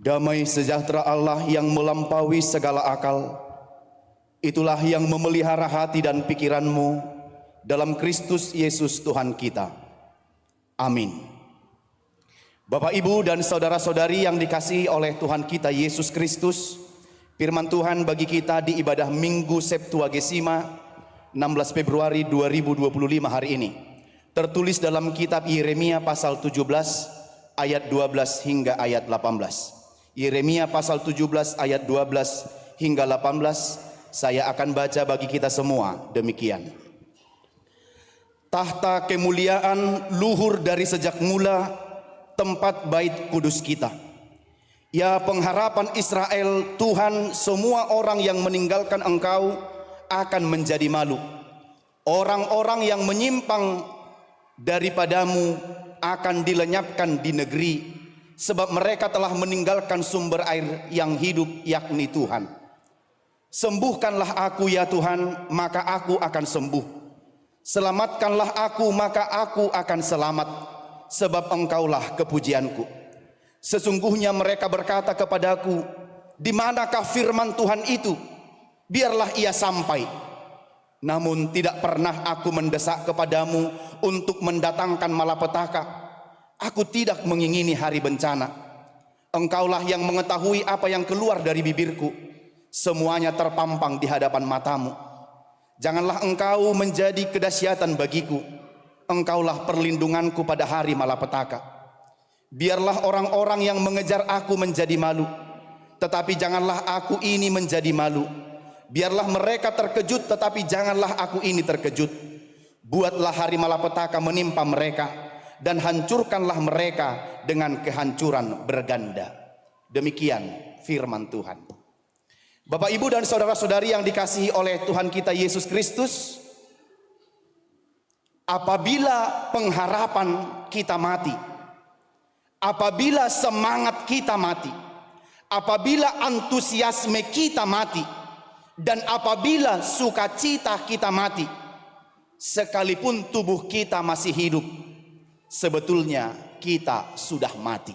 Damai sejahtera Allah yang melampaui segala akal, itulah yang memelihara hati dan pikiranmu dalam Kristus Yesus Tuhan kita. Amin. Bapak, Ibu, dan saudara-saudari yang dikasihi oleh Tuhan kita Yesus Kristus, firman Tuhan bagi kita di ibadah Minggu Septuagesima 16 Februari 2025 hari ini tertulis dalam kitab Yeremia pasal 17 ayat 12 hingga ayat 18. Yeremia pasal 17 ayat 12 hingga 18. Saya akan baca bagi kita semua demikian. Tahta kemuliaan luhur dari sejak mula tempat bait kudus kita. Ya pengharapan Israel, Tuhan, semua orang yang meninggalkan Engkau akan menjadi malu. Orang-orang yang menyimpang daripadamu akan dilenyapkan di negeri, sebab mereka telah meninggalkan sumber air yang hidup, yakni Tuhan. Sembuhkanlah aku ya Tuhan, maka aku akan sembuh. Selamatkanlah aku, maka aku akan selamat, sebab Engkaulah kepujianku. Sesungguhnya mereka berkata kepadaku, di manakah firman Tuhan itu? Biarlah ia sampai. Namun tidak pernah aku mendesak kepadamu untuk mendatangkan malapetaka. Aku tidak mengingini hari bencana. Engkaulah yang mengetahui apa yang keluar dari bibirku. Semuanya terpampang di hadapan matamu. Janganlah engkau menjadi kedahsyatan bagiku. Engkaulah perlindunganku pada hari malapetaka. Biarlah orang-orang yang mengejar aku menjadi malu, tetapi janganlah aku ini menjadi malu. Biarlah mereka terkejut, tetapi janganlah aku ini terkejut. Buatlah hari malapetaka menimpa mereka, dan hancurkanlah mereka dengan kehancuran berganda. Demikian firman Tuhan. Bapak, Ibu, dan saudara-saudari yang dikasihi oleh Tuhan kita Yesus Kristus, apabila pengharapan kita mati, apabila semangat kita mati, apabila antusiasme kita mati, dan apabila sukacita kita mati, sekalipun tubuh kita masih hidup, sebetulnya kita sudah mati.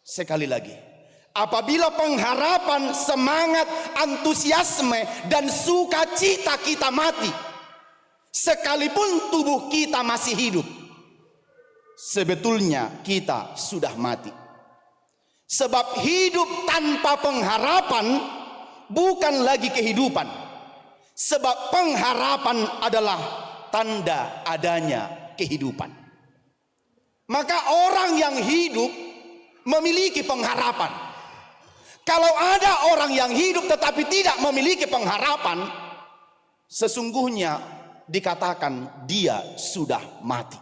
Sekali lagi, apabila pengharapan, semangat, antusiasme, dan sukacita kita mati, sekalipun tubuh kita masih hidup, sebetulnya kita sudah mati. Sebab hidup tanpa pengharapan bukan lagi kehidupan. Sebab pengharapan adalah tanda adanya kehidupan. Maka orang yang hidup memiliki pengharapan. Kalau ada orang yang hidup tetapi tidak memiliki pengharapan, sesungguhnya dikatakan dia sudah mati.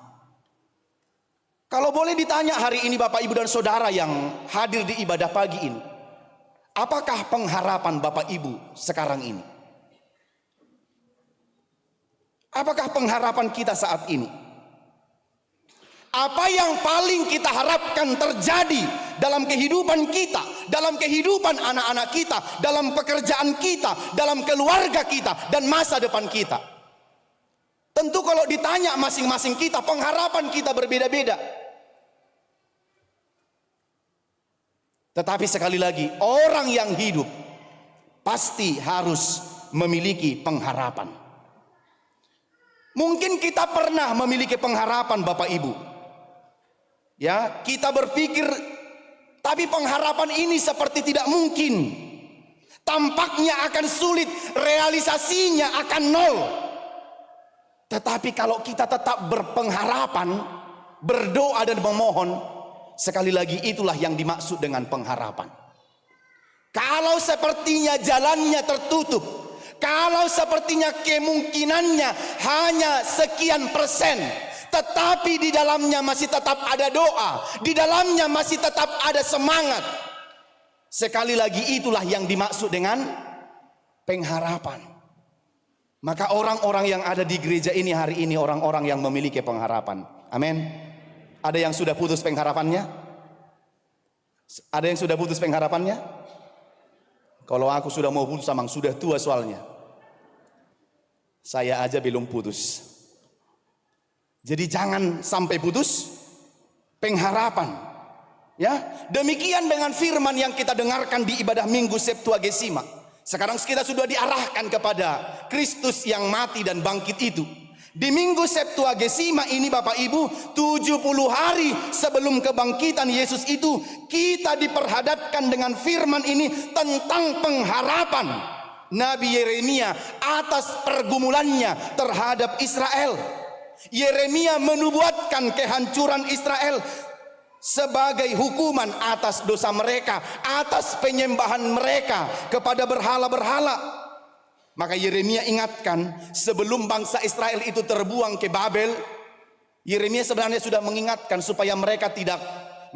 Kalau boleh ditanya hari ini Bapak, Ibu, dan Saudara yang hadir di ibadah pagi ini, apakah pengharapan Bapak Ibu sekarang ini? Apakah pengharapan kita saat ini? Apa yang paling kita harapkan terjadi dalam kehidupan kita, dalam kehidupan anak-anak kita, dalam pekerjaan kita, dalam keluarga kita, dan masa depan kita? Tentu kalau ditanya masing-masing kita, pengharapan kita berbeda-beda. Tetapi sekali lagi, orang yang hidup pasti harus memiliki pengharapan. Mungkin kita pernah memiliki pengharapan Bapak Ibu. Ya, kita berpikir, tapi pengharapan ini seperti tidak mungkin. Tampaknya akan sulit, realisasinya akan nol. Tetapi kalau kita tetap berpengharapan, berdoa dan memohon, sekali lagi itulah yang dimaksud dengan pengharapan. Kalau sepertinya jalannya tertutup, kalau sepertinya kemungkinannya hanya sekian persen, tetapi di dalamnya masih tetap ada doa, di dalamnya masih tetap ada semangat, sekali lagi itulah yang dimaksud dengan pengharapan. Maka orang-orang yang ada di gereja ini hari ini, orang-orang yang memiliki pengharapan. Amin. Ada yang sudah putus pengharapannya? Ada yang sudah putus pengharapannya? Kalau aku sudah mau putus, memang sudah tua soalnya. Saya aja belum putus. Jadi jangan sampai putus pengharapan. Ya, demikian dengan firman yang kita dengarkan di ibadah Minggu Septuagesima. Sekarang kita sudah diarahkan kepada Kristus yang mati dan bangkit itu. Di Minggu Septuagesima ini Bapak Ibu, 70 hari sebelum kebangkitan Yesus itu, kita diperhadapkan dengan firman ini tentang pengharapan Nabi Yeremia atas pergumulannya terhadap Israel. Yeremia menubuatkan kehancuran Israel sebagai hukuman atas dosa mereka, atas penyembahan mereka kepada berhala-berhala. Maka Yeremia ingatkan, sebelum bangsa Israel itu terbuang ke Babel, Yeremia sebenarnya sudah mengingatkan supaya mereka tidak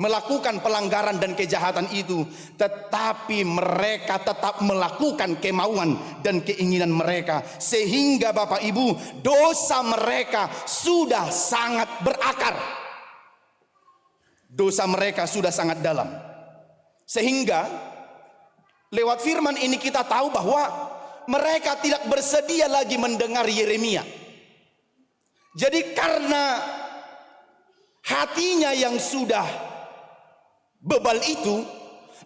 melakukan pelanggaran dan kejahatan itu, tetapi mereka tetap melakukan kemauan dan keinginan mereka, sehingga Bapak Ibu, dosa mereka sudah sangat berakar. Dosa mereka sudah sangat dalam. Sehingga lewat firman ini kita tahu bahwa mereka tidak bersedia lagi mendengar Yeremia. Jadi karena hatinya yang sudah bebal itu,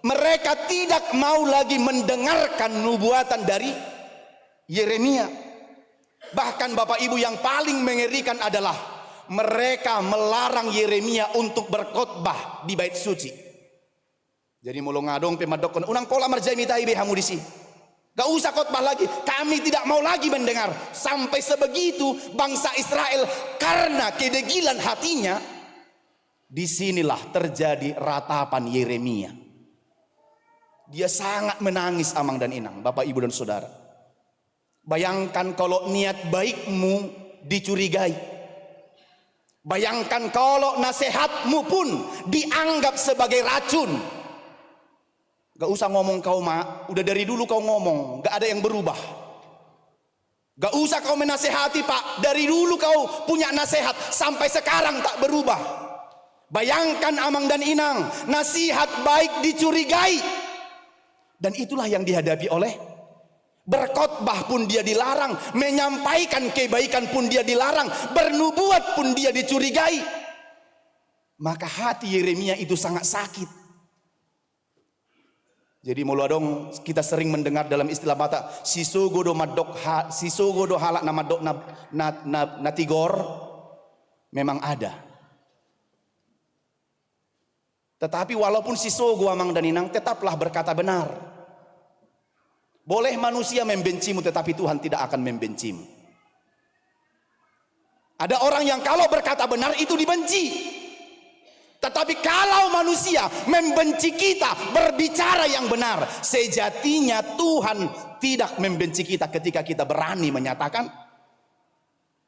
mereka tidak mau lagi mendengarkan nubuatan dari Yeremia. Bahkan Bapak Ibu, yang paling mengerikan adalah mereka melarang Yeremia untuk berkhotbah di bait suci. Jadi mulu ngadong pemadokon unang pola marjami taibe hamudisi. Gak usah khotbah lagi, kami tidak mau lagi mendengar. Sampai sebegitu bangsa Israel karena kedegilan hatinya. Disinilah terjadi ratapan Yeremia. Dia sangat menangis amang dan inang, Bapak Ibu dan Saudara. Bayangkan kalau niat baikmu dicurigai. Bayangkan kalau nasihatmu pun dianggap sebagai racun. Gak usah ngomong kau mak, udah dari dulu kau ngomong, gak ada yang berubah. Gak usah kau menasehati pak, dari dulu kau punya nasihat, sampai sekarang tak berubah. Bayangkan amang dan inang, nasihat baik dicurigai. Dan itulah yang dihadapi oleh berkhotbah pun dia dilarang, menyampaikan kebaikan pun dia dilarang, bernubuat pun dia dicurigai. Maka hati Yeremia itu sangat sakit. Jadi muladong kita sering mendengar dalam istilah Batak, sisogodo madok sisogodo halak na madok na tigor, memang ada. Tetapi walaupun sisogo amang dan inang, tetaplah berkata benar. Boleh manusia membencimu, tetapi Tuhan tidak akan membencimu. Ada orang yang kalau berkata benar itu dibenci. Tetapi kalau manusia membenci kita berbicara yang benar, sejatinya Tuhan tidak membenci kita ketika kita berani menyatakan.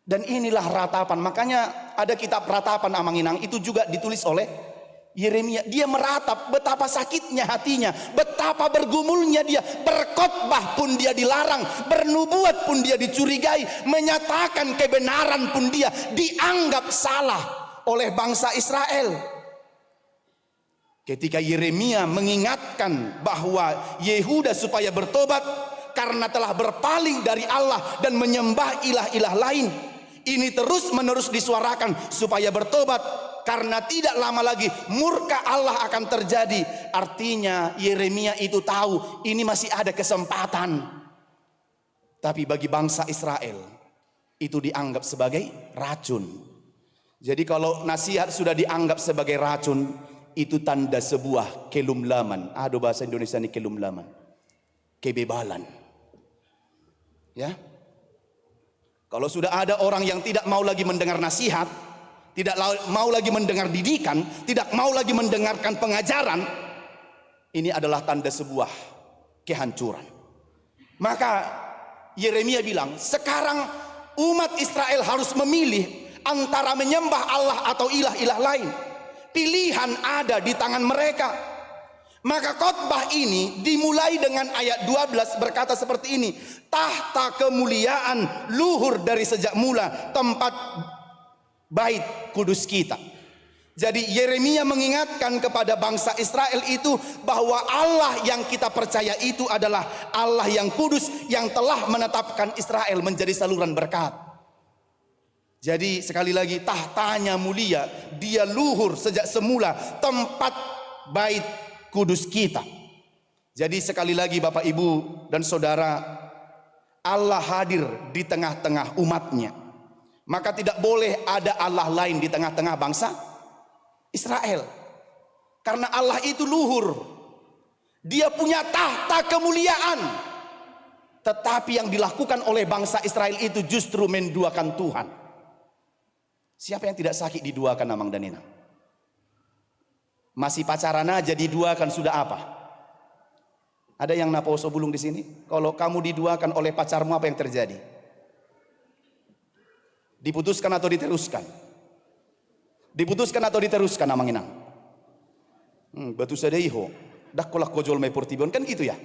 Dan inilah ratapan. Makanya ada kitab ratapan amang inang, itu juga ditulis oleh Yeremia. Dia meratap betapa sakitnya hatinya, betapa bergumulnya dia. Berkhotbah pun dia dilarang, bernubuat pun dia dicurigai, menyatakan kebenaran pun dia dianggap salah oleh bangsa Israel. Ketika Yeremia mengingatkan bahwa Yehuda supaya bertobat karena telah berpaling dari Allah dan menyembah ilah-ilah lain, ini terus menerus disuarakan supaya bertobat, karena tidak lama lagi murka Allah akan terjadi. Artinya Yeremia itu tahu ini masih ada kesempatan. Tapi bagi bangsa Israel itu dianggap sebagai racun. Jadi kalau nasihat sudah dianggap sebagai racun, itu tanda sebuah kelumlaman. Aduh, bahasa Indonesia ini kelumlaman, kebebalan. Ya, kalau sudah ada orang yang tidak mau lagi mendengar nasihat, tidak mau lagi mendengar didikan, tidak mau lagi mendengarkan pengajaran, ini adalah tanda sebuah kehancuran. Maka Yeremia bilang, sekarang umat Israel harus memilih antara menyembah Allah atau ilah-ilah lain. Pilihan ada di tangan mereka. Maka khotbah ini dimulai dengan ayat 12 berkata seperti ini, tahta kemuliaan luhur dari sejak mula, tempat bait kudus kita. Jadi Yeremia mengingatkan kepada bangsa Israel itu bahwa Allah yang kita percaya itu adalah Allah yang kudus, yang telah menetapkan Israel menjadi saluran berkat. Jadi sekali lagi, tahtanya mulia, dia luhur sejak semula, tempat bait kudus kita. Jadi sekali lagi Bapak Ibu dan Saudara, Allah hadir di tengah-tengah umatnya. Maka tidak boleh ada Allah lain di tengah-tengah bangsa Israel. Karena Allah itu luhur. Dia punya tahta kemuliaan. Tetapi yang dilakukan oleh bangsa Israel itu justru menduakan Tuhan. Siapa yang tidak sakit diduakan Amang dan Inang? Masih pacaran aja diduakan sudah apa? Ada yang naposo bulung di sini? Kalau kamu diduakan oleh pacarmu, apa yang terjadi? Diputuskan atau diteruskan? Diputuskan atau diteruskan Amang Inang? Batu sadaiho. Dah kolak kojol mai portibon kan gitu ya?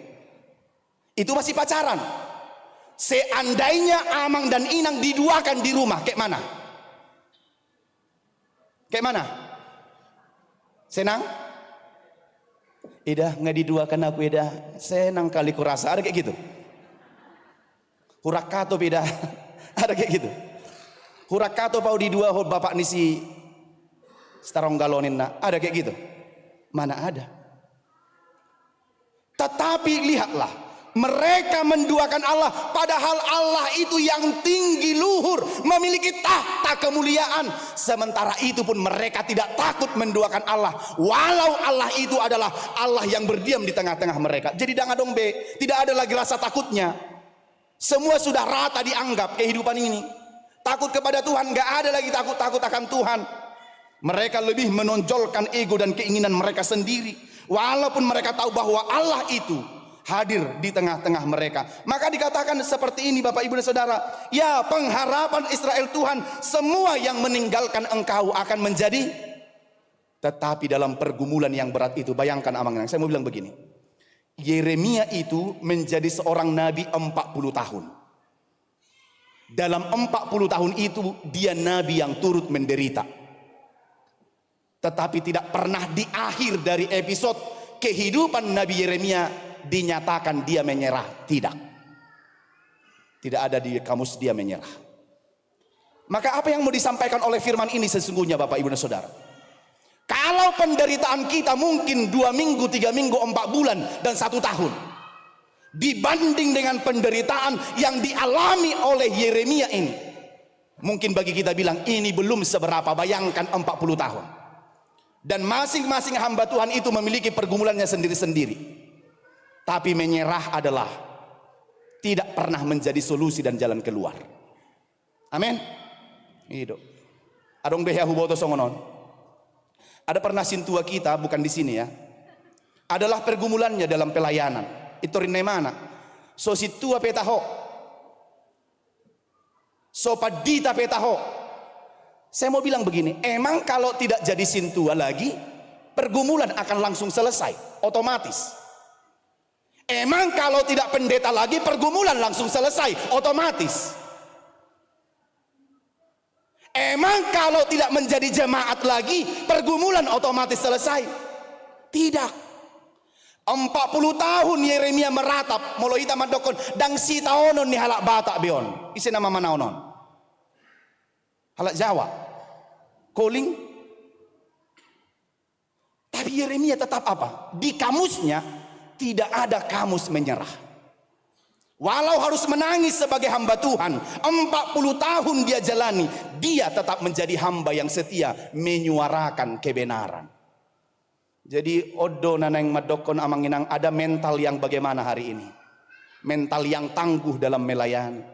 Itu masih pacaran. Seandainya Amang dan Inang diduakan di rumah, kayak mana? Kayak mana? Senang? Ida nggak diduakan aku Ida, senang kali kurasa. Ada kayak gitu. Hurakato beda. Ada kayak gitu. Hurakato pau di dua bapak nisi starong galonin na. Ada kayak gitu. Mana ada. Tetapi lihatlah, mereka menduakan Allah, padahal Allah itu yang tinggi luhur, memiliki tahta kemuliaan. Sementara itu pun mereka tidak takut menduakan Allah, walau Allah itu adalah Allah yang berdiam di tengah-tengah mereka. Jadi jangan dong tidak ada lagi rasa takutnya. Semua sudah rata dianggap kehidupan ini. Takut kepada Tuhan, nggak ada lagi takut akan Tuhan. Mereka lebih menonjolkan ego dan keinginan mereka sendiri, walaupun mereka tahu bahwa Allah itu hadir di tengah-tengah mereka. Maka dikatakan seperti ini Bapak Ibu dan Saudara, ya pengharapan Israel Tuhan, semua yang meninggalkan engkau akan menjadi. Tetapi dalam pergumulan yang berat itu, bayangkan Amang, saya mau bilang begini, Yeremia itu menjadi seorang nabi 40 tahun. Dalam 40 tahun itu dia nabi yang turut menderita. Tetapi tidak pernah di akhir dari episode kehidupan Nabi Yeremia dinyatakan dia menyerah. Tidak. Tidak ada di kamus dia menyerah. Maka apa yang mau disampaikan oleh firman ini sesungguhnya Bapak Ibu dan Saudara? Kalau penderitaan kita mungkin 2 minggu, 3 minggu, 4 bulan dan 1 tahun, dibanding dengan penderitaan yang dialami oleh Yeremia ini, mungkin bagi kita bilang ini belum seberapa. Bayangkan 40 tahun. Dan masing-masing hamba Tuhan itu memiliki pergumulannya sendiri-sendiri. Tapi menyerah adalah tidak pernah menjadi solusi dan jalan keluar. Amin. Itu. Adong beha huboto songonon. Ada pernah sintua kita, bukan di sini ya. Adalah pergumulannya dalam pelayanan. Itu rinne mana? So situa petaho. So padita petaho. Saya mau bilang begini, emang kalau tidak jadi sintua lagi, pergumulan akan langsung selesai, otomatis. Emang kalau tidak pendeta lagi, pergumulan langsung selesai, otomatis. Emang kalau tidak menjadi jemaat lagi, pergumulan otomatis selesai? Tidak. 40 tahun Yeremia meratap, molo ita madokon, dang si taonon ni halak batak bion. Isi nama mana onon? Halak Jawa. Calling. Tapi Yeremia tetap apa? Di kamusnya tidak ada kamus menyerah. Walau harus menangis sebagai hamba Tuhan, 40 tahun dia jalani, dia tetap menjadi hamba yang setia menyuarakan kebenaran. Jadi odo nanang madokon Amang Inang, ada mental yang bagaimana hari ini? Mental yang tangguh dalam melayani.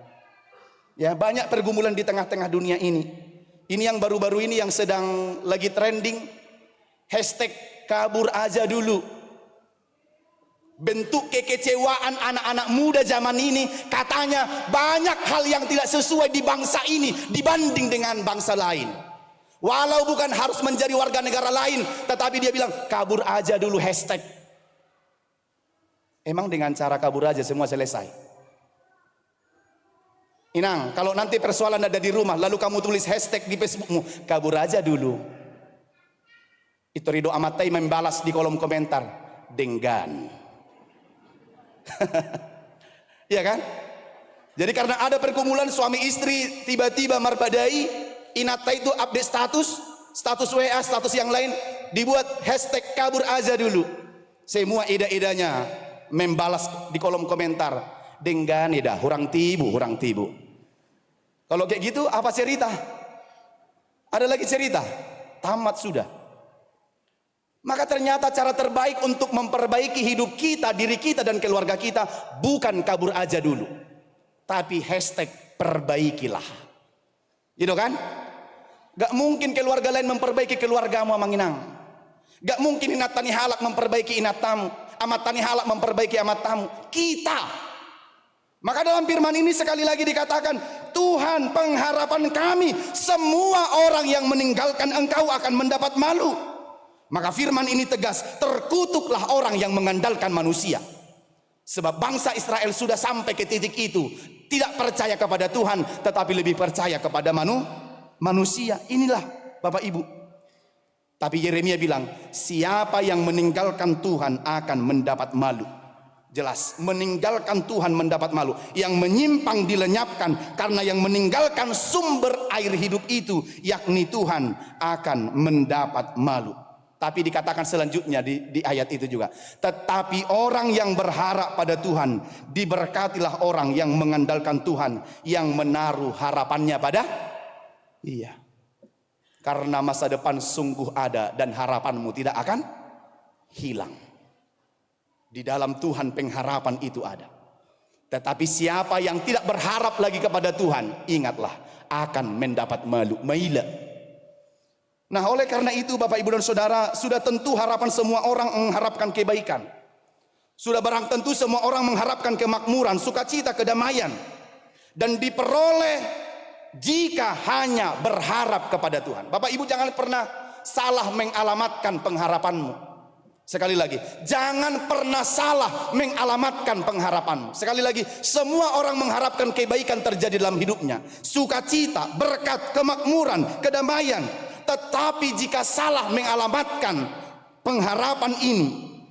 Ya, banyak pergumulan di tengah-tengah dunia ini. Ini yang baru-baru ini yang sedang lagi trending, hashtag kabur aja dulu. Bentuk kekecewaan anak-anak muda zaman ini, katanya banyak hal yang tidak sesuai di bangsa ini dibanding dengan bangsa lain. Walau bukan harus menjadi warga negara lain, tetapi dia bilang kabur aja dulu hashtag. Emang dengan cara kabur aja semua selesai? Inang, kalau nanti persoalan ada di rumah, lalu kamu tulis hashtag di Facebookmu, kabur aja dulu. Itu Ridho Amatai membalas di kolom komentar, denggan. Iya kan? Jadi karena ada pergumulan suami istri tiba-tiba marbadai, Inata itu update status, status WA, status yang lain, dibuat hashtag kabur aja dulu. Semua eda-edanya membalas di kolom komentar. Dengan eda, hurang tibu. Kalau kayak gitu apa cerita? Ada lagi cerita? Tamat sudah. Maka ternyata cara terbaik untuk memperbaiki hidup kita, diri kita dan keluarga kita bukan kabur aja dulu, tapi hashtag perbaikilah. Gitu kan? Gak mungkin keluarga lain memperbaiki keluargamu, Manginang. Gak mungkin inat tani halak memperbaiki inat tamu, amat tani halak memperbaiki amat tamu. Kita. Maka dalam firman ini sekali lagi dikatakan, Tuhan pengharapan kami, semua orang yang meninggalkan Engkau akan mendapat malu. Maka firman ini tegas, terkutuklah orang yang mengandalkan manusia. Sebab bangsa Israel sudah sampai ke titik itu, tidak percaya kepada Tuhan, tetapi lebih percaya kepada manusia. Inilah Bapak Ibu. Tapi Yeremia bilang, siapa yang meninggalkan Tuhan akan mendapat malu. Jelas, meninggalkan Tuhan mendapat malu. Yang menyimpang dilenyapkan, karena yang meninggalkan sumber air hidup itu, yakni Tuhan, akan mendapat malu. Tapi dikatakan selanjutnya di ayat itu juga, tetapi orang yang berharap pada Tuhan, diberkatilah orang yang mengandalkan Tuhan, yang menaruh harapannya pada Iya. Karena masa depan sungguh ada dan harapanmu tidak akan hilang. Di dalam Tuhan pengharapan itu ada. Tetapi siapa yang tidak berharap lagi kepada Tuhan, ingatlah akan mendapat malu, maila. Nah, oleh karena itu Bapak Ibu dan Saudara, sudah tentu harapan semua orang mengharapkan kebaikan. Sudah barang tentu semua orang mengharapkan kemakmuran, sukacita, kedamaian. Dan diperoleh jika hanya berharap kepada Tuhan. Bapak Ibu jangan pernah salah mengalamatkan pengharapanmu. Sekali lagi, jangan pernah salah mengalamatkan pengharapanmu. Sekali lagi, semua orang mengharapkan kebaikan terjadi dalam hidupnya, sukacita, berkat, kemakmuran, kedamaian. Tetapi jika salah mengalamatkan pengharapan ini,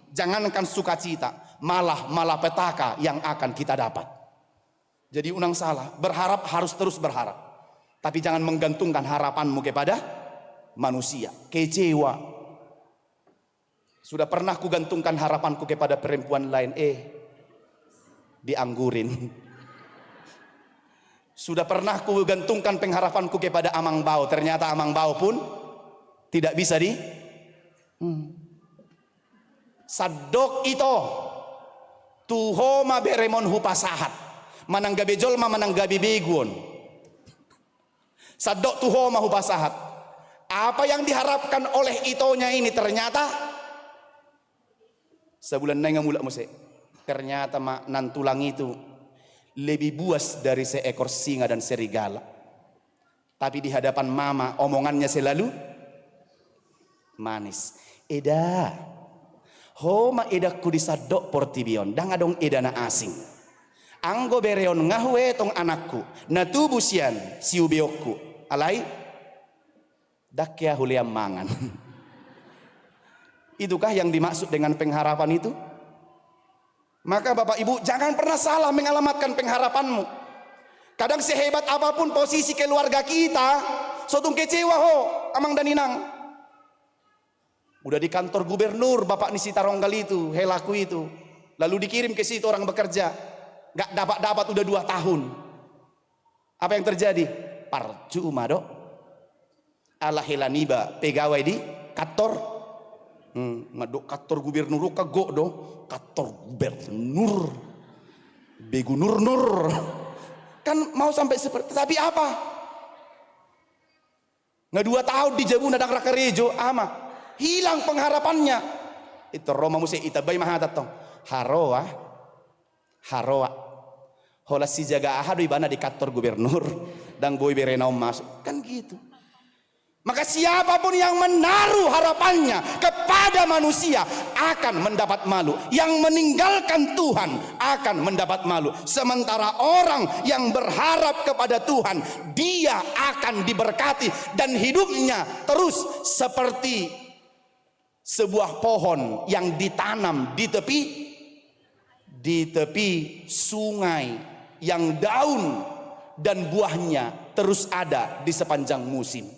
jangankan sukacita, malah malapetaka yang akan kita dapat. Jadi unang salah, berharap harus terus berharap. Tapi jangan menggantungkan harapanmu kepada manusia. Kecewa. Sudah pernah kugantungkan harapanku kepada perempuan lain, dianggurin. Sudah pernah kugantungkan pengharapanku kepada Amang Bau, ternyata Amang Bau pun tidak bisa Sadok ito tuhoma beremon hupasahat mananggabe jolma mananggabe beguon. Sadok tuhoma hupasahat. Apa yang diharapkan oleh itonya ini ternyata sebulan nengah mulak musik. Ternyata nan tulang itu lebih buas dari seekor singa dan serigala. Tapi di hadapan mama omongannya selalu manis. Eda homa edaku disadok portibion dang adong edana asing. Anggo bereon ngahwe tong anakku natubusian siubiokku alai dakya huliam mangan. Itukah yang dimaksud dengan pengharapan itu? Maka Bapak Ibu jangan pernah salah mengalamatkan pengharapanmu. Kadang sehebat apapun posisi keluarga kita, sotung kecewa amang dan inang. Udah di kantor gubernur Bapak Nisita Ronggal itu, helaku itu. Lalu dikirim ke situ orang bekerja. Gak dapat udah 2 tahun. Apa yang terjadi? Percuma dok. Ala helaniba pegawai di kantor. Ngadok kantor gubernur kagok do kantor gubernur begu nur kan mau sampai seperti, tapi apa nggak 2 tahun di Jabu nadang rakarejo ama hilang pengharapannya. Itu Roma musik itabay mahatatong haroa hola si jaga ahadu ibana di kantor gubernur dan boy berenau masuk kan gitu. Maka siapapun yang menaruh harapannya kepada manusia akan mendapat malu. Yang meninggalkan Tuhan akan mendapat malu. Sementara orang yang berharap kepada Tuhan, dia akan diberkati dan hidupnya terus seperti sebuah pohon yang ditanam di tepi sungai yang daun dan buahnya terus ada di sepanjang musim.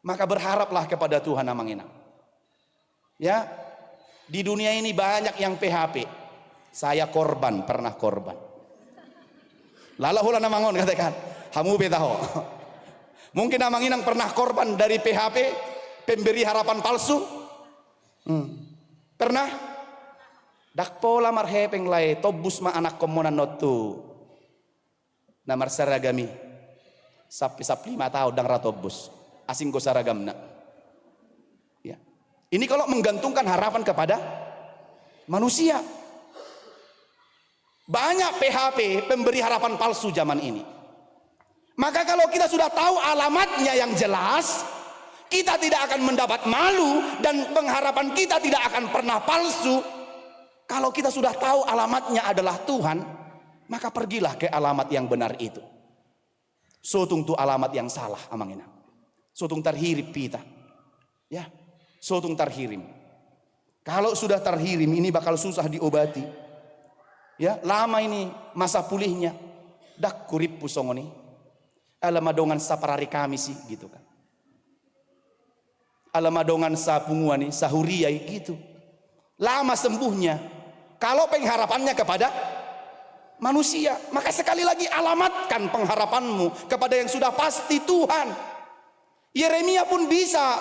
Maka berharaplah kepada Tuhan Amanginang. Ya, di dunia ini banyak yang PHP. Saya korban, pernah korban. Lala hula namangon katakan, hamu betaho. Mungkin Amanginang pernah korban dari PHP, pemberi harapan palsu. Pernah? Dakpola marhepeng lai tobus ma anak komonan notu. Namar saragami. Sapi 5 tahun dang ratobus. Asing go saragamna. Ya. Ini kalau menggantungkan harapan kepada manusia. Banyak PHP, pemberi harapan palsu zaman ini. Maka kalau kita sudah tahu alamatnya yang jelas, kita tidak akan mendapat malu dan pengharapan kita tidak akan pernah palsu. Kalau kita sudah tahu alamatnya adalah Tuhan, maka pergilah ke alamat yang benar itu. Sotung tu alamat yang salah Amanginang. Sotung terhirip kita. Ya, sotung terhirim. Kalau sudah terhirim ini bakal susah diobati. Ya, lama ini masa pulihnya. Dak kurip pusongoni. Alamadongan saparari kami sih gitu kan. Alamadongan sapunguani sahuriai gitu. Lama sembuhnya. Kalau pengharapannya kepada manusia, maka sekali lagi alamatkan pengharapanmu kepada yang sudah pasti Tuhan. Yeremia pun bisa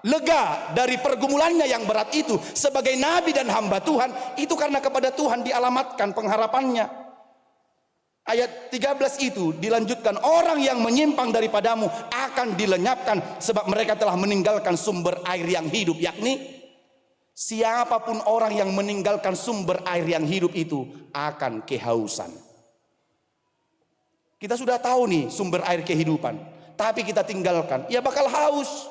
lega dari pergumulannya yang berat itu sebagai nabi dan hamba Tuhan, itu karena kepada Tuhan dialamatkan pengharapannya. Ayat 13 itu dilanjutkan, orang yang menyimpang daripadamu akan dilenyapkan sebab mereka telah meninggalkan sumber air yang hidup. Yakni siapapun orang yang meninggalkan sumber air yang hidup itu akan kehausan. Kita sudah tahu nih sumber air kehidupan, tapi kita tinggalkan, ya bakal haus.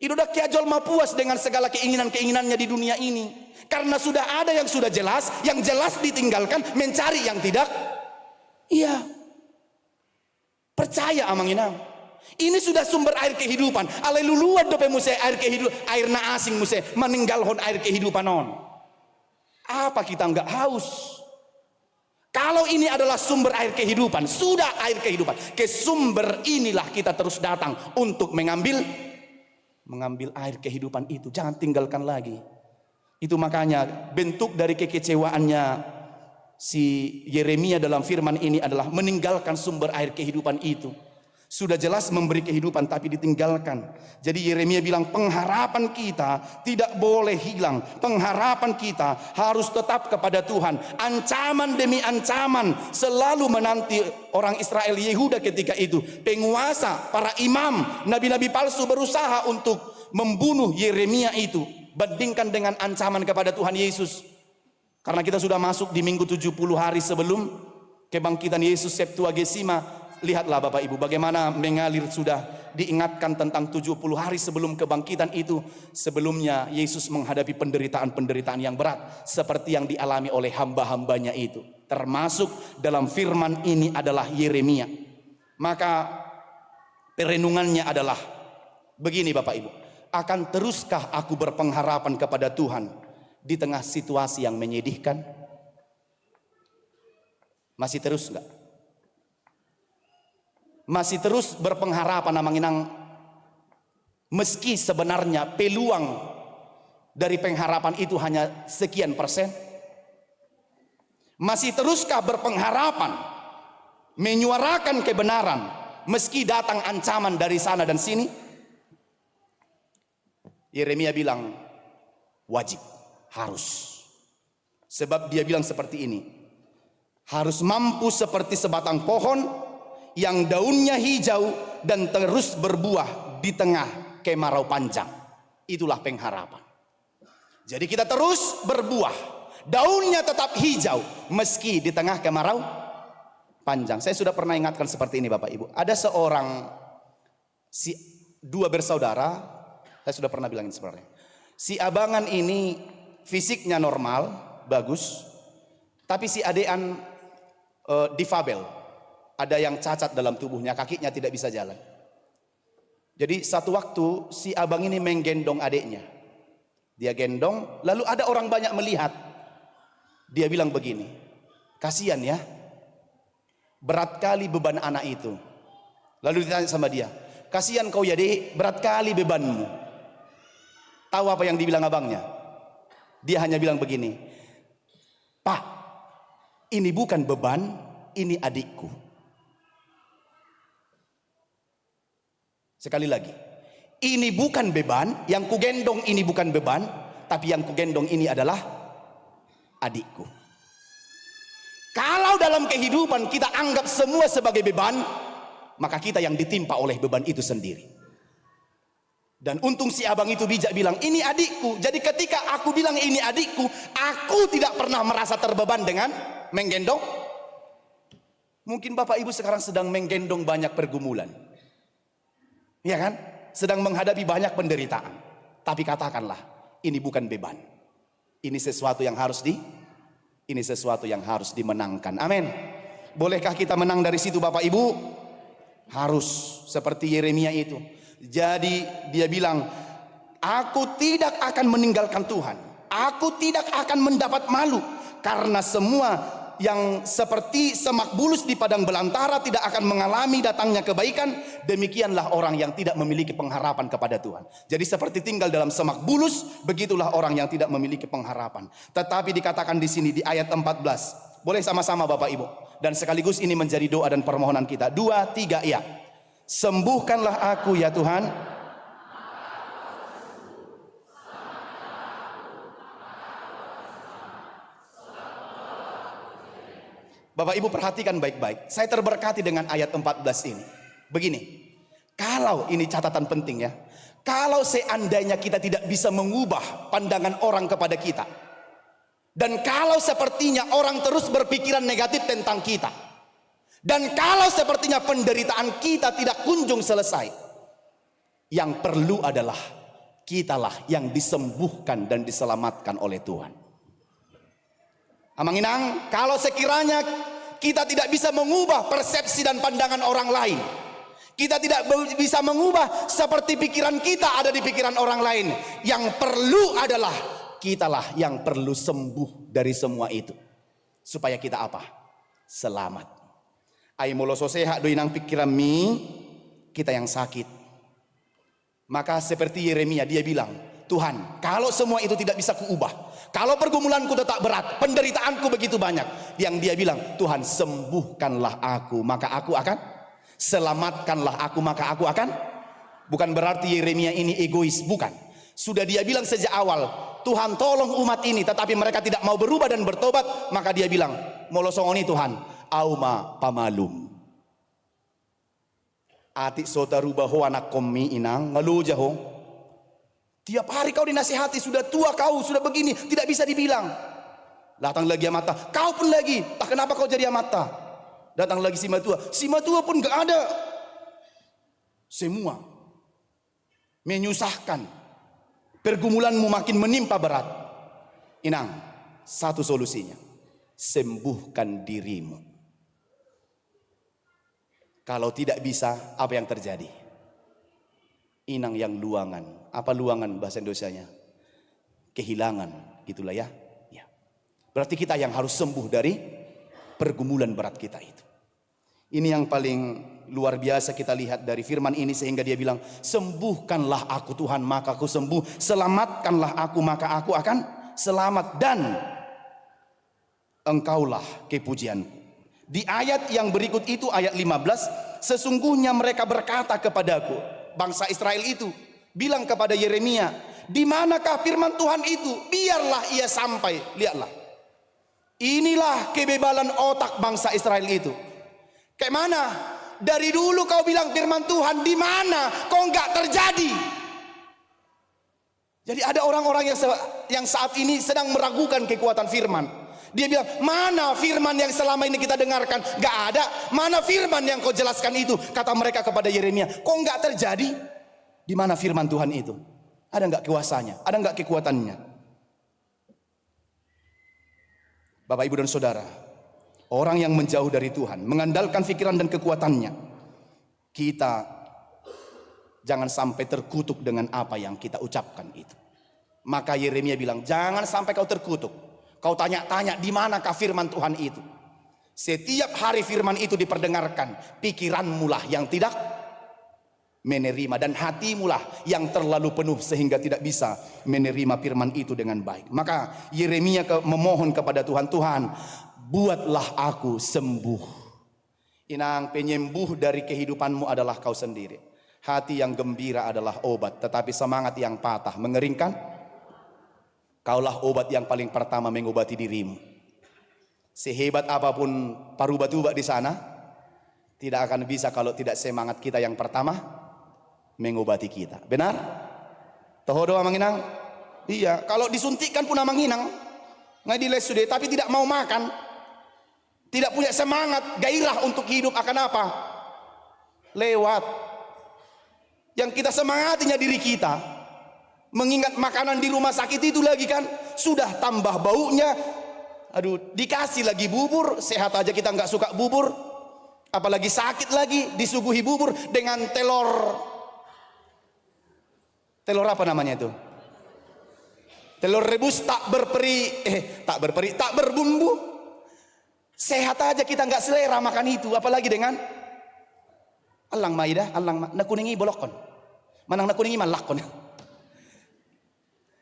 Idodak kiajol puas dengan segala keinginan-keinginannya di dunia ini. Karena sudah ada yang sudah jelas, yang jelas ditinggalkan, mencari yang tidak. Iya. Percaya Amanginang. Ini sudah sumber air kehidupan. Aleluluan dope muse air kehidupan, air na asing muse meninggalkan air kehidupan on. Apa kita enggak haus? Kalau ini adalah sumber air kehidupan, sudah air kehidupan. Ke sumber inilah kita terus datang untuk mengambil air kehidupan itu. Jangan tinggalkan lagi. Itu makanya bentuk dari kekecewaannya si Yeremia dalam firman ini adalah meninggalkan sumber air kehidupan itu. Sudah jelas memberi kehidupan tapi ditinggalkan. Jadi Yeremia bilang pengharapan kita tidak boleh hilang. Pengharapan kita harus tetap kepada Tuhan. Ancaman demi ancaman selalu menanti orang Israel Yehuda ketika itu. Penguasa, para imam, nabi-nabi palsu berusaha untuk membunuh Yeremia itu. Bandingkan dengan ancaman kepada Tuhan Yesus. Karena kita sudah masuk di minggu 70 hari sebelum kebangkitan Yesus Septuagesima. Lihatlah Bapak Ibu bagaimana mengalir sudah diingatkan tentang 70 hari sebelum kebangkitan itu. Sebelumnya Yesus menghadapi penderitaan-penderitaan yang berat seperti yang dialami oleh hamba-hambanya itu. Termasuk dalam firman ini adalah Yeremia. Maka perenungannya adalah begini Bapak Ibu. Akan teruskah aku berpengharapan kepada Tuhan di tengah situasi yang menyedihkan? Masih terus enggak? Masih terus berpengharapan Amanginang meski sebenarnya peluang dari pengharapan itu hanya sekian persen? Masih teruskah berpengharapan menyuarakan kebenaran meski datang ancaman dari sana dan sini? Yeremia bilang wajib, harus. Sebab dia bilang seperti ini, harus mampu seperti sebatang pohon yang daunnya hijau dan terus berbuah di tengah kemarau panjang. Itulah pengharapan. Jadi kita terus berbuah, daunnya tetap hijau meski di tengah kemarau panjang. Saya sudah pernah ingatkan seperti ini Bapak Ibu. Ada seorang dua bersaudara. Saya sudah pernah bilangin sebenarnya. Si abangan ini fisiknya normal, bagus. Tapi si adean difabel. Ada yang cacat dalam tubuhnya, kakinya tidak bisa jalan. Jadi satu waktu si abang ini menggendong adiknya. Dia gendong, lalu ada orang banyak melihat. Dia bilang begini, kasihan ya, berat kali beban anak itu. Lalu ditanya sama dia, kasihan kau ya dek, berat kali bebanmu. Tahu apa yang dibilang abangnya? Dia hanya bilang begini, Pak, ini bukan beban, ini adikku. Sekali lagi, ini bukan beban, yang kugendong ini bukan beban, tapi yang kugendong ini adalah adikku. Kalau dalam kehidupan kita anggap semua sebagai beban, maka kita yang ditimpa oleh beban itu sendiri. Dan untung si abang itu bijak bilang, ini adikku. Jadi ketika aku bilang ini adikku, aku tidak pernah merasa terbeban dengan menggendong. Mungkin Bapak Ibu sekarang sedang menggendong banyak pergumulan, ya kan? Sedang menghadapi banyak penderitaan. Tapi katakanlah, ini bukan beban. Ini sesuatu yang harus dimenangkan. Amin. Bolehkah kita menang dari situ Bapak Ibu? Harus seperti Yeremia itu. Jadi dia bilang, aku tidak akan meninggalkan Tuhan. Aku tidak akan mendapat malu. Karena semua yang seperti semak bulus di padang belantara tidak akan mengalami datangnya kebaikan. Demikianlah orang yang tidak memiliki pengharapan kepada Tuhan. Jadi seperti tinggal dalam semak bulus, begitulah orang yang tidak memiliki pengharapan. Tetapi dikatakan di sini di ayat 14. Boleh sama-sama Bapak Ibu. Dan sekaligus ini menjadi doa dan permohonan kita. 2, 3 ya. Sembuhkanlah aku ya Tuhan. Bapak Ibu perhatikan baik-baik. Saya terberkati dengan ayat 14 ini. Begini, kalau ini catatan penting ya. Kalau seandainya kita tidak bisa mengubah pandangan orang kepada kita, dan kalau sepertinya orang terus berpikiran negatif tentang kita, dan kalau sepertinya penderitaan kita tidak kunjung selesai, yang perlu adalah kitalah yang disembuhkan dan diselamatkan oleh Tuhan. Amang Inang, kalau sekiranya kita tidak bisa mengubah persepsi dan pandangan orang lain, kita tidak bisa mengubah seperti pikiran kita ada di pikiran orang lain, yang perlu adalah kitalah yang perlu sembuh dari semua itu, supaya kita apa? Selamat. Ai moloso sehat doinang pikiran mi, kita yang sakit. Maka seperti Yeremia dia bilang, Tuhan, kalau semua itu tidak bisa kuubah, kalau pergumulanku tetap berat, penderitaanku begitu banyak, yang dia bilang, Tuhan sembuhkanlah aku, maka aku akan, selamatkanlah aku, maka aku akan. Bukan berarti Yeremia ini egois, bukan. Sudah dia bilang sejak awal, Tuhan tolong umat ini, tetapi mereka tidak mau berubah dan bertobat, maka dia bilang, molosongoni Tuhan, auma pamalum. Atik sotaru baho anak komi inang ngeluh jaho. Tiap hari kau dinasihati, sudah tua kau, sudah begini, tidak bisa dibilang. Datang lagi amata, kau pun lagi, tak kenapa kau jadi amata. Datang lagi si matua pun gak ada. Semua menyusahkan, pergumulanmu makin menimpa berat. Inang, satu solusinya, sembuhkan dirimu. Kalau tidak bisa, apa yang terjadi? Inang yang luangan. Apa luangan bahasa Indonesianya? Kehilangan, gitulah ya. Ya. Berarti kita yang harus sembuh dari pergumulan berat kita itu. Ini yang paling luar biasa kita lihat dari firman ini, sehingga dia bilang, sembuhkanlah aku Tuhan, maka aku sembuh. Selamatkanlah aku, maka aku akan selamat. Dan engkaulah kepujianku. Di ayat yang berikut itu, ayat 15, sesungguhnya mereka berkata kepadaku, bangsa Israel itu bilang kepada Yeremia, di manakah firman Tuhan itu? Biarlah ia sampai. Lihatlah, inilah kebebalan otak bangsa Israel itu. Kayak mana? Dari dulu kau bilang firman Tuhan, di mana? Kok enggak terjadi? Jadi ada orang-orang yang saat ini sedang meragukan kekuatan firman. Dia bilang, mana firman yang selama ini kita dengarkan? Gak ada. Mana firman yang kau jelaskan itu? Kata mereka kepada Yeremia, kok gak terjadi? Di mana firman Tuhan itu? Ada gak kuasanya? Ada gak kekuatannya? Bapak, Ibu dan Saudara, orang yang menjauh dari Tuhan, mengandalkan pikiran dan kekuatannya, kita jangan sampai terkutuk dengan apa yang kita ucapkan itu. Maka Yeremia bilang, jangan sampai kau terkutuk. Kau tanya-tanya, di manakah firman Tuhan itu? Setiap hari firman itu diperdengarkan, pikiranmu lah yang tidak menerima, dan hatimulah yang terlalu penuh sehingga tidak bisa menerima firman itu dengan baik. Maka Yeremia memohon kepada Tuhan, Tuhan, buatlah aku sembuh. Inang, penyembuh dari kehidupanmu adalah Kau sendiri. Hati yang gembira adalah obat, tetapi semangat yang patah mengeringkan. Kaulah obat yang paling pertama mengobati dirimu. Sehebat apapun paruba-tuba di sana, tidak akan bisa kalau tidak semangat kita yang pertama mengobati kita. Benar? Tohodo amanginang? Iya, kalau disuntikkan pun amanginang. Ngai diles sudah, tapi tidak mau makan. Tidak punya semangat, gairah untuk hidup, akan apa? Lewat. Yang kita semangatinya diri kita. Mengingat makanan di rumah sakit itu lagi kan, sudah tambah baunya. Aduh, dikasih lagi bubur, sehat aja kita nggak suka bubur. Apalagi sakit lagi, disuguhi bubur dengan telur apa namanya itu? Telur rebus tak berbumbu. Sehat aja kita nggak selera makan itu, apalagi dengan alang maidah, nakuningi bolokon. Manang nakuningi malakon.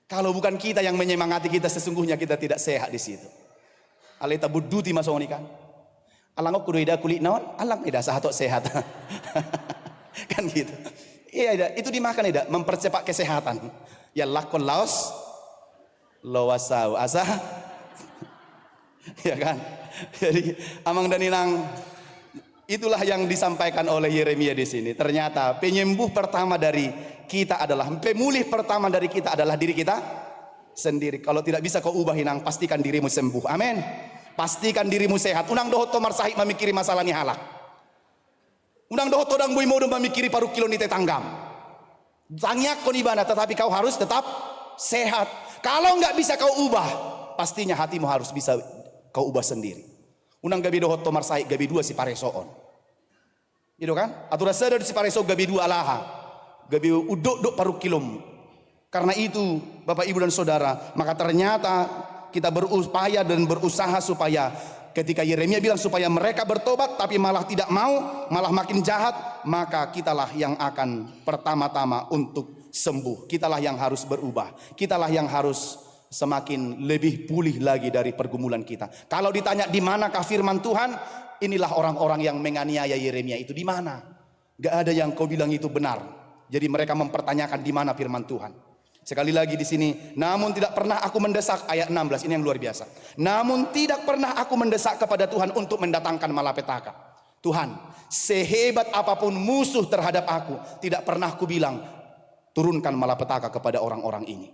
Kalau bukan kita yang menyemangati kita, sesungguhnya kita tidak sehat di situ. Aleta buduti masoni kan. Alang aku ida kulit naon, alang ida sahatok sehat. Kan gitu. Iya ida, itu dimakan ida, mempercepat kesehatan. Ya lakon laos lawasau asa. Ya kan? Jadi amang dan inang, itulah yang disampaikan oleh Yeremia di sini. Ternyata penyembuh pertama dari kita adalah, pemulih pertama dari kita adalah diri kita sendiri. Kalau tidak bisa kau ubah inang, pastikan dirimu sembuh. Amin. Pastikan dirimu sehat. Unang dohot tomar sahik memikiri masalah ni halak. Unang dohot todang bui modo memikiri paru kilo ni tetanggam. Tangyak kon ibana, tetapi kau harus tetap sehat. Kalau nggak bisa kau ubah, pastinya hatimu harus bisa kau ubah sendiri. Unang gabi dohot tomar sahik gabi dua si paresoon. Gitu kan? Atura sadar si pareso gabi dua alaha. Gabi uduk paru kilom. Karena itu Bapak Ibu dan Saudara, maka ternyata kita berupaya dan berusaha supaya ketika Yeremia bilang supaya mereka bertobat tapi malah tidak mau, malah makin jahat, maka kitalah yang akan pertama-tama untuk sembuh. Kitalah yang harus berubah. Kitalah yang harus semakin lebih pulih lagi dari pergumulan kita. Kalau ditanya di manakah firman Tuhan, inilah orang-orang yang menganiaya Yeremia itu di mana? Gak ada yang kau bilang itu benar. Jadi mereka mempertanyakan di mana firman Tuhan. Sekali lagi di sini, namun tidak pernah aku mendesak, ayat 16 ini yang luar biasa. Namun tidak pernah aku mendesak kepada Tuhan untuk mendatangkan malapetaka. Tuhan, sehebat apapun musuh terhadap aku, tidak pernah aku bilang turunkan malapetaka kepada orang-orang ini.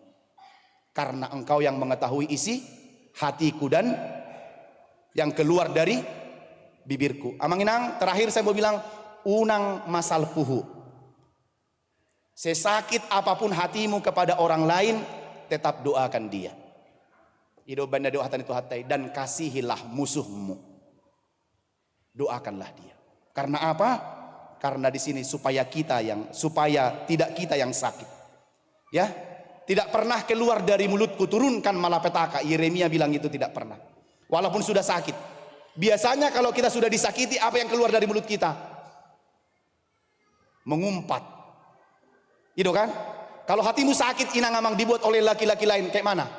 Karena Engkau yang mengetahui isi hatiku dan yang keluar dari bibirku. Amanginang, terakhir saya mau bilang, unang masal puhu. Sesakit apapun hatimu kepada orang lain, tetap doakan dia. Ido banda doatan itu hatai, dan kasihilah musuhmu. Doakanlah dia. Karena apa? Karena di sini supaya tidak kita yang sakit. Ya, tidak pernah keluar dari mulutku turunkan malapetaka. Yeremia bilang itu tidak pernah. Walaupun sudah sakit. Biasanya kalau kita sudah disakiti, apa yang keluar dari mulut kita? Mengumpat. Gitu kan? Kalau hatimu sakit inang amang dibuat oleh laki-laki lain, kayak mana?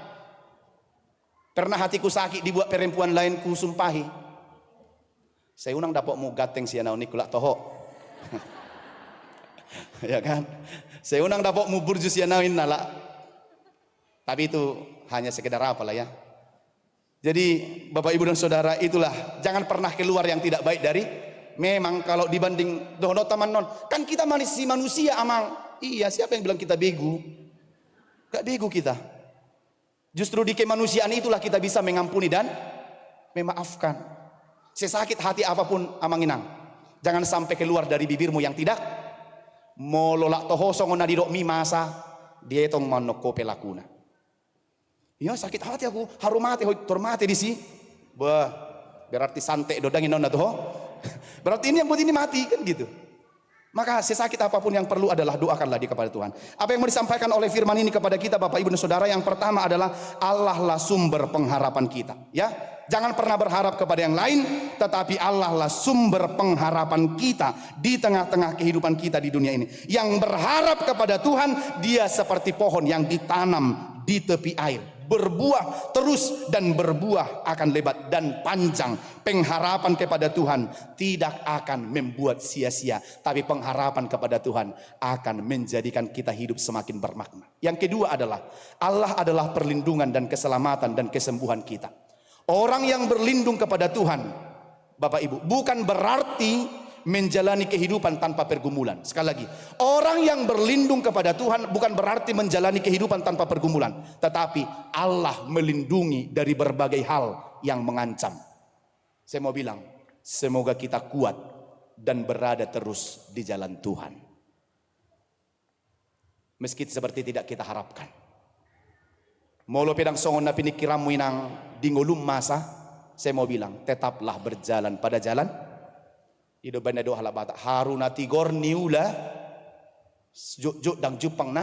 Pernah hatiku sakit dibuat perempuan lain ku sumpahi. Saya unang dapat mu gateng siana unik kulak toho. Ya kan? Saya unang dapat mu burju siana nala. Tapi itu hanya sekedar apa lah ya. Jadi Bapak Ibu dan Saudara, itulah, jangan pernah keluar yang tidak baik dari. Memang kalau dibanding dono taman non, kan kita manusia amang. Iya, siapa yang bilang kita bego? Gak bego kita. Justru di kemanusiaan itulah kita bisa mengampuni dan memaafkan. Sesakit hati apapun amanginang, jangan sampai keluar dari bibirmu yang tidak mololak tohosong onadidok mi masa dietong manoko pelakuna. Ya sakit hati aku, harumate hormate di si. Bah, berarti santai dodangin nona tuh. Berarti ini yang buat ini mati kan gitu. Maka sesakit apapun yang perlu adalah doakanlah dia kepada Tuhan. Apa yang mau disampaikan oleh firman ini kepada kita Bapak Ibu dan Saudara, yang pertama adalah Allah lah sumber pengharapan kita. Ya, jangan pernah berharap kepada yang lain, tetapi Allah lah sumber pengharapan kita di tengah-tengah kehidupan kita di dunia ini. Yang berharap kepada Tuhan, dia seperti pohon yang ditanam di tepi air, berbuah terus dan berbuah akan lebat dan panjang. Pengharapan kepada Tuhan tidak akan membuat sia-sia, tapi pengharapan kepada Tuhan akan menjadikan kita hidup semakin bermakna. Yang kedua adalah Allah adalah perlindungan dan keselamatan dan kesembuhan kita. Orang yang berlindung kepada Tuhan, Bapak Ibu, bukan berarti menjalani kehidupan tanpa pergumulan. Sekali lagi, orang yang berlindung kepada Tuhan bukan berarti menjalani kehidupan tanpa pergumulan, tetapi Allah melindungi dari berbagai hal yang mengancam. Saya mau bilang, semoga kita kuat dan berada terus di jalan Tuhan, meski seperti tidak kita harapkan. Molo pedang songon na pinikiram inang dingolum masa, saya mau bilang, tetaplah berjalan pada jalan. Ido banda do halabata haruna tigor niula juk dang jupang na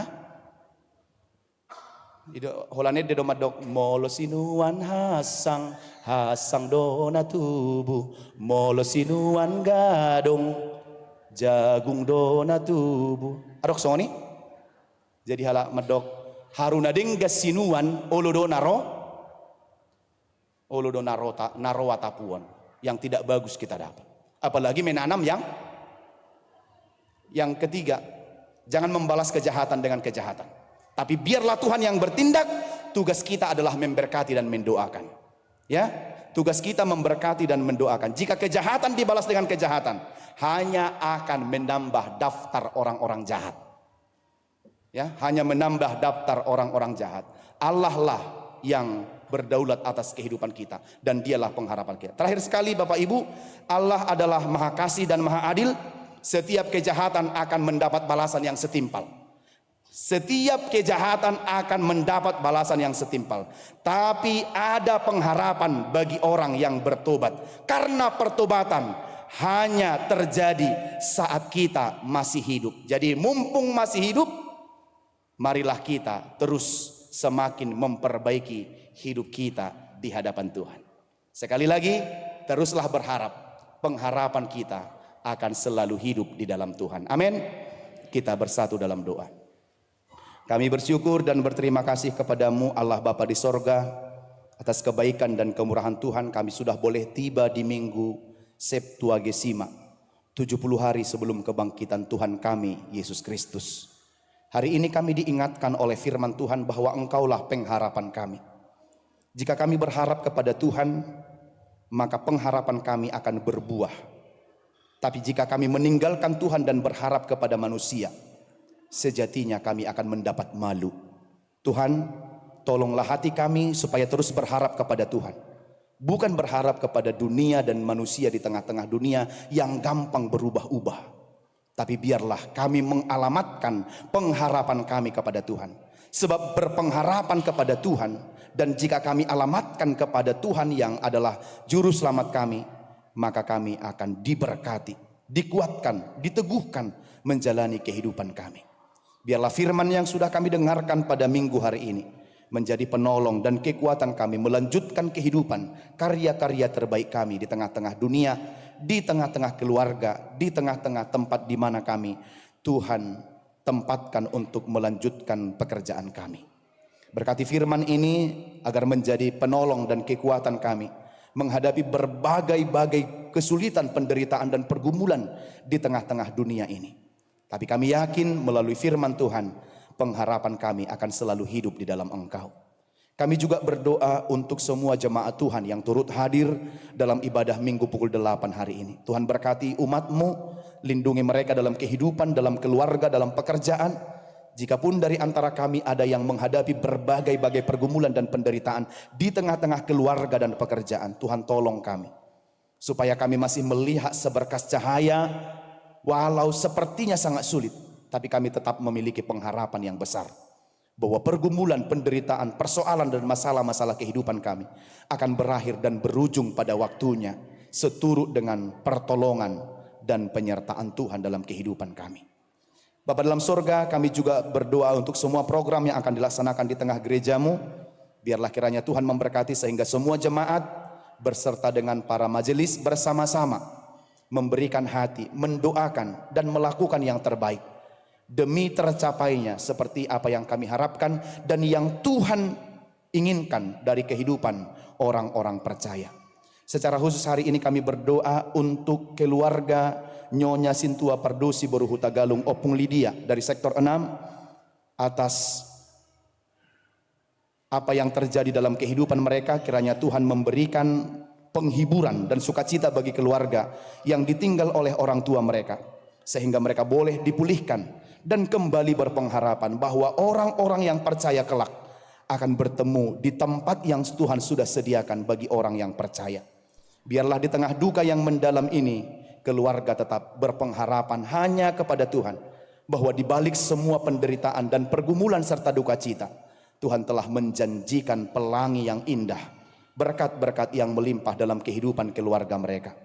ido holane de do madok molo sinuan hasang dona tubuh molo sinuan gadong jagung dona tubuh adok soni jadi hala madok haruna dingga sinuan olodo naro watapuan yang tidak bagus kita dapat. Apalagi menanam yang ketiga, jangan membalas kejahatan dengan kejahatan. Tapi biarlah Tuhan yang bertindak. Tugas kita adalah memberkati dan mendoakan. Ya, tugas kita memberkati dan mendoakan. Jika kejahatan dibalas dengan kejahatan, hanya akan menambah daftar orang-orang jahat. Ya, hanya menambah daftar orang-orang jahat. Allah lah yang berdaulat atas kehidupan kita, dan dialah pengharapan kita. Terakhir sekali Bapak Ibu, Allah adalah maha kasih dan maha adil. Setiap kejahatan akan mendapat balasan yang setimpal. Setiap kejahatan akan mendapat balasan yang setimpal. Tapi ada pengharapan bagi orang yang bertobat, karena pertobatan hanya terjadi saat kita masih hidup. Jadi mumpung masih hidup, marilah kita terus semakin memperbaiki hidup kita di hadapan Tuhan. Sekali lagi, teruslah berharap. Pengharapan kita akan selalu hidup di dalam Tuhan. Amin. Kita bersatu dalam doa. Kami bersyukur dan berterima kasih kepadamu Allah Bapa di sorga, atas kebaikan dan kemurahan Tuhan. Kami sudah boleh tiba di minggu Septuagesima, 70 hari sebelum kebangkitan Tuhan kami Yesus Kristus. Hari ini kami diingatkan oleh firman Tuhan bahwa Engkaulah pengharapan kami. Jika kami berharap kepada Tuhan, maka pengharapan kami akan berbuah. Tapi jika kami meninggalkan Tuhan dan berharap kepada manusia, sejatinya kami akan mendapat malu. Tuhan, tolonglah hati kami supaya terus berharap kepada Tuhan. Bukan berharap kepada dunia dan manusia di tengah-tengah dunia yang gampang berubah-ubah. Tapi biarlah kami mengalamatkan pengharapan kami kepada Tuhan. Sebab berpengharapan kepada Tuhan, dan jika kami alamatkan kepada Tuhan yang adalah juru selamat kami, maka kami akan diberkati, dikuatkan, diteguhkan menjalani kehidupan kami. Biarlah firman yang sudah kami dengarkan pada minggu hari ini menjadi penolong dan kekuatan kami melanjutkan kehidupan, karya-karya terbaik kami di tengah-tengah dunia, di tengah-tengah keluarga, di tengah-tengah tempat di mana kami Tuhan tempatkan untuk melanjutkan pekerjaan kami. Berkati firman ini agar menjadi penolong dan kekuatan kami menghadapi berbagai-bagai kesulitan, penderitaan dan pergumulan di tengah-tengah dunia ini. Tapi kami yakin melalui firman Tuhan, pengharapan kami akan selalu hidup di dalam Engkau. Kami juga berdoa untuk semua jemaat Tuhan yang turut hadir dalam ibadah minggu pukul 8 hari ini. Tuhan berkati umat-Mu, lindungi mereka dalam kehidupan, dalam keluarga, dalam pekerjaan. Jikapun dari antara kami ada yang menghadapi berbagai-bagai pergumulan dan penderitaan di tengah-tengah keluarga dan pekerjaan, Tuhan tolong kami. Supaya kami masih melihat seberkas cahaya, walau sepertinya sangat sulit, tapi kami tetap memiliki pengharapan yang besar. Bahwa pergumulan, penderitaan, persoalan dan masalah-masalah kehidupan kami akan berakhir dan berujung pada waktunya seturut dengan pertolongan dan penyertaan Tuhan dalam kehidupan kami. Bapa dalam surga, kami juga berdoa untuk semua program yang akan dilaksanakan di tengah gerejamu. Biarlah kiranya Tuhan memberkati sehingga semua jemaat berserta dengan para majelis bersama-sama memberikan hati, mendoakan dan melakukan yang terbaik demi tercapainya seperti apa yang kami harapkan dan yang Tuhan inginkan dari kehidupan orang-orang percaya. Secara khusus hari ini kami berdoa untuk keluarga Nyonya Sintua Pardosi Boruhuta Galung Opung Lydia dari sektor 6 atas apa yang terjadi dalam kehidupan mereka. Kiranya Tuhan memberikan penghiburan dan sukacita bagi keluarga yang ditinggal oleh orang tua mereka, sehingga mereka boleh dipulihkan dan kembali berpengharapan bahwa orang-orang yang percaya kelak akan bertemu di tempat yang Tuhan sudah sediakan bagi orang yang percaya. Biarlah di tengah duka yang mendalam ini, keluarga tetap berpengharapan hanya kepada Tuhan, bahwa di balik semua penderitaan dan pergumulan serta duka cita, Tuhan telah menjanjikan pelangi yang indah, berkat-berkat yang melimpah dalam kehidupan keluarga mereka.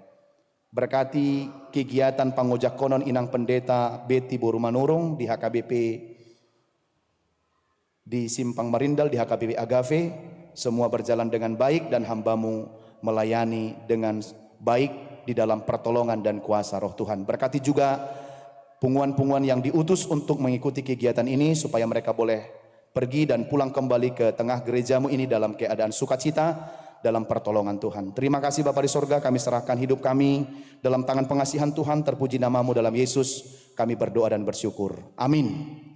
Berkati kegiatan pangojak konon Inang Pendeta Betty Borumanurung di HKBP di Simpang Marindal, di HKBP Agave, semua berjalan dengan baik dan hambamu melayani dengan baik di dalam pertolongan dan kuasa roh Tuhan. Berkati juga punguan-punguan yang diutus untuk mengikuti kegiatan ini, supaya mereka boleh pergi dan pulang kembali ke tengah gerejamu ini dalam keadaan sukacita dalam pertolongan Tuhan. Terima kasih Bapa di sorga, kami serahkan hidup kami dalam tangan pengasihan Tuhan. Terpuji namamu dalam Yesus kami berdoa dan bersyukur. Amin.